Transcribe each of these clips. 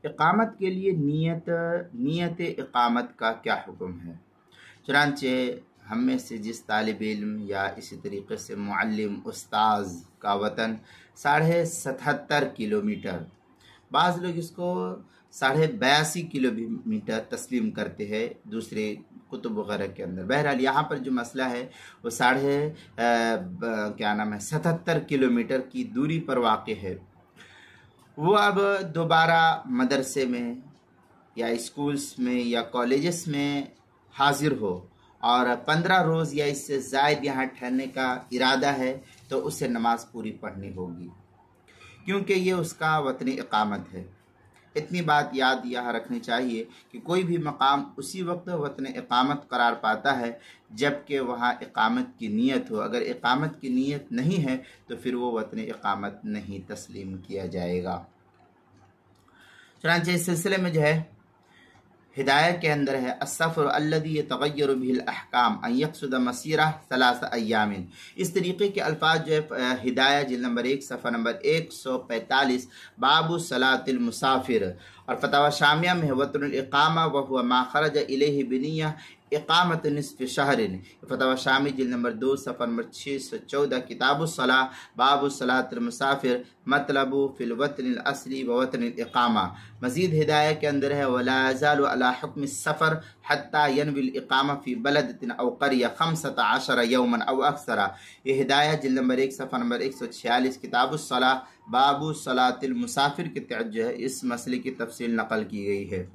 اقامت کے لیے نیت اقامت کا کیا حکم ہے؟ چنانچہ ہم میں سے جس طالب علم یا اسی طریقے سے معلم استاذ کا وطن 77.5 کلومیٹر، بعض لوگ اس کو 82.5 کلومیٹر تسلیم کرتے ہیں دوسرے کتب وغیرہ کے اندر۔ بہرحال یہاں پر جو مسئلہ ہے وہ 77 کلومیٹر کی دوری پر واقع ہے۔ وہ اب دوبارہ مدرسے میں یا اسکولز میں یا کالجز میں حاضر ہو اور 15 روز یا اس سے زائد یہاں ٹھہرنے کا ارادہ ہے تو اسے نماز پوری پڑھنی ہوگی، کیونکہ یہ اس کا وطن اقامت ہے۔ اتنی بات یاد یہاں رکھنی چاہیے کہ کوئی بھی مقام اسی وقت وطن اقامت قرار پاتا ہے جب کہ وہاں اقامت کی نیت ہو۔ اگر اقامت کی نیت نہیں ہے تو پھر وہ وطن اقامت نہیں تسلیم کیا جائے گا۔ چنانچہ اس سلسلے میں جو ہے ہدایہ کے اندر ہے السفر الذي يتغير به الاحکام ان يقصد مسیرہ 3 ایام۔ اس طریقے کے الفاظ جو ہے ہدایہ جلد نمبر 1 صفحہ نمبر 145 باب صلاۃ المسافر، اور فتاوی شامیہ میں وطن الاقامہ وهو ما خرج الیہ بنیہ اقامت نصف شہر، فتاوی شامی جلد نمبر 2 صفحہ نمبر 614 کتاب الصلاۃ باب صلاۃ المسافر مطلب فی الوطن الاصلی ووطن الاقامہ۔ مزید ہدایہ کے اندر ہے ولا یزال علی حکم السفر حتی ینوی الاقامہ فی بلدۃ او قریہ 15 یوما او اکثر۔ یہ ہدایہ جلد نمبر 1 صفحہ نمبر 146 کتاب الصلاۃ باب صلاۃ المسافر کے تحت جو ہے اس مسئلے کی تفصیل نقل کی گئی ہے۔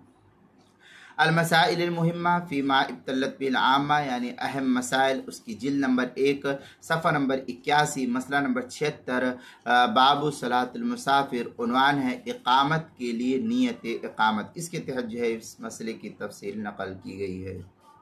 المسائل المہمہ فیما ابتلت بہ العامہ، یعنی اہم مسائل، اس کی جلد نمبر 1 صفحہ نمبر 81 مسئلہ نمبر 76 باب صلاۃ المسافر، عنوان ہے اقامت کے لیے نیت اقامت۔ اس کے تحت جو ہے اس مسئلے کی تفصیل نقل کی گئی ہے۔